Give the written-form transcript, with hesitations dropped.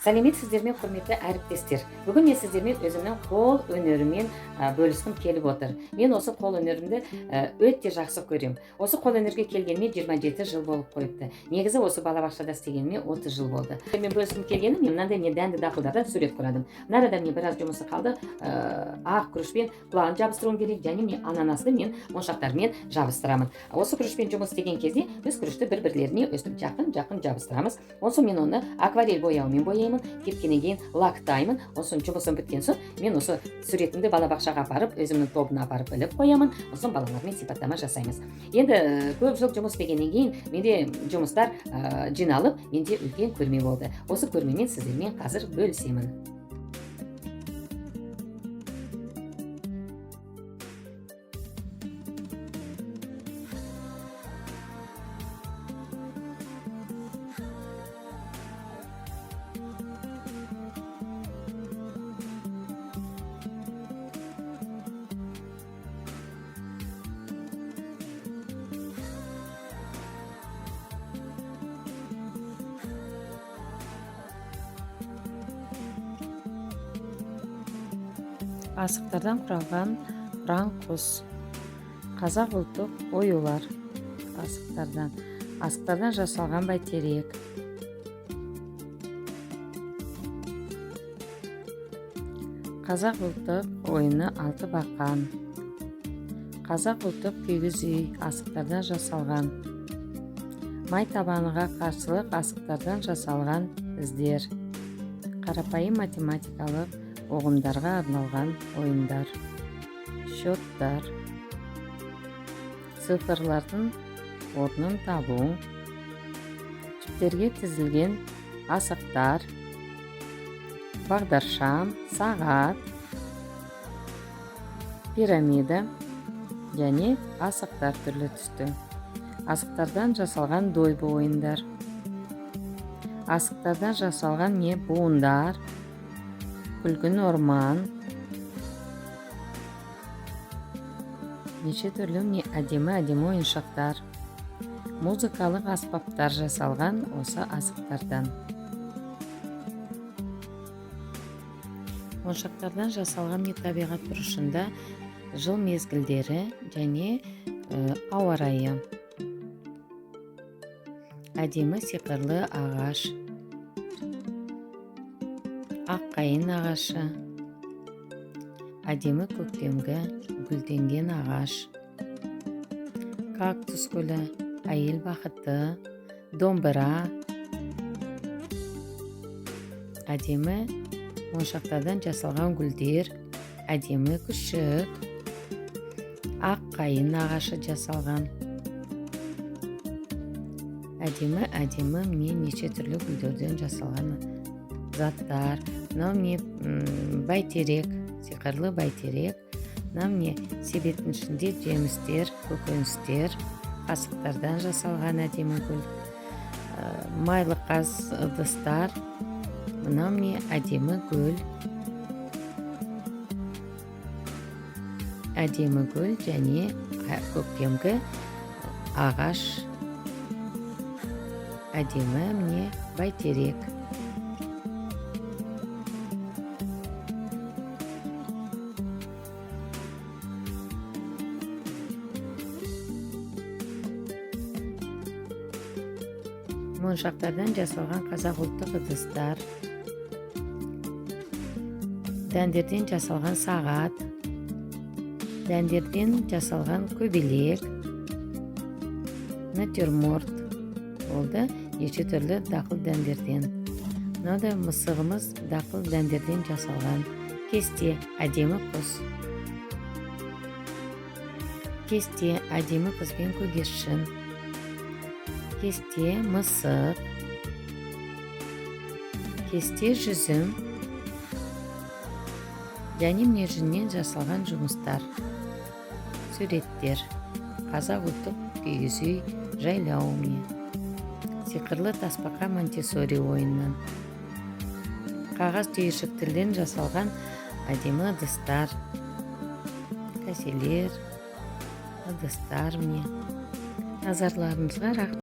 Сәлеметсіздер ме, құрметті әріптестер. Бүгін мен сіздермен өзімнің қол өнерімен бөліскім келіп отыр. Мен осы қол өнерімді өте жақсы көремін. Осы қол өнерге келгеніме 27 жыл болып қойыпты. Негізі осы балабақшада істегеніме 30 жыл болды. Мен бөліскім келгені, мен мынандай дәнді дақылдардан сурет құрадым. Мынада мен біраз жұмысы қалды. Ақ күрішпен құлағын жабыстыруым керек, және мен ананасты мен моншақтармен жабыстырамын. Осы күрішпен жұмыс істеген кезде біз күрішті бір-бірлеріне өстіп жақын жабыстырамыз. Онсын мен оны акварель бояумен бояймын, кепкеннен кейін лактаймын. Онсын жұмысым біткен соң мен осы суретімді балабақшаға апарып, өзімнің тобына апарып іліп қоямын. Онсын балалармен сипаттама жасаймыз. Енді көп жыл жұмыс істегеннен кейін менде жұмыстар жиналып, менде үлкен көрме болды. Осы көрмемен сіздермен қазір бөлісемін. Асықтардан құралған құран құс, қазақ ұлттық оюлар, асықтардан жасалған бәйтерек, қазақ ұлттық ойыны алты бақан, қазақ ұлттық кигіз үй асықтардан жасалған, май табаныға қарсылық асықтардан жасалған іздер, қарапайым математикалық оғымдарға арналған ойындар, счеттар, цифрлардың орнын табу, жіптерге тізілген асықтар, бағдаршам, сағат, пирамида және асықтар түрлі түсті. Асықтардан жасалған дойбы ойындар, асықтардан жасалған буындар, күлгін орман, неше түрлі әдемі ойыншықтар, музыкалық аспаптар жасалған осы асықтардан. Моншақтардан жасалған табиғат бұрышында жыл мезгілдері және ауа райы. Әдемі сиқырлы ағаш, аққайын ағашы, әдемі көктемгі гүлденген ағаш, кактус гүлі, әйел бақыты, домбыра, әдемі моншақтардан жасалған гүлдер, әдемі күшік, аққайын ағашы жасалған, әдемі неше түрлі гүлдерден жасалған заттар. Мынау бәйтерек, сиқырлы бәйтерек. Мынау себеттің ішінде жемістер, көкөністер, қасықтардан жасалған әдемі гүл, майлы қаз ыдыстар. Мынау әдемі гүл, және көктемгі ағаш, әдемі бәйтерек. Моншақтардан жасалған қазақ ұлттық ыдыстар, дәндерден жасалған сағат, дәндерден жасалған көбелек, натюрморт болды, неше түрлі дақыл дәндерден. Мынау да мысығымыз дақыл дәндерден жасалған. Кесте, әдемі құс, кесте, әдемі қызбен көгершін, кесте мысық, кесте жүзім, және жүннен жасалған жұмыстар, суреттер, қазақ ұлттық кигіз үй, жайлау, сиқырлы тасбақа монтессори ойыннан, қағаз түйіршіктерден жасалған әдемі ыдыстар, кәселер, ыдыстар. Назарларыңызға рахмет.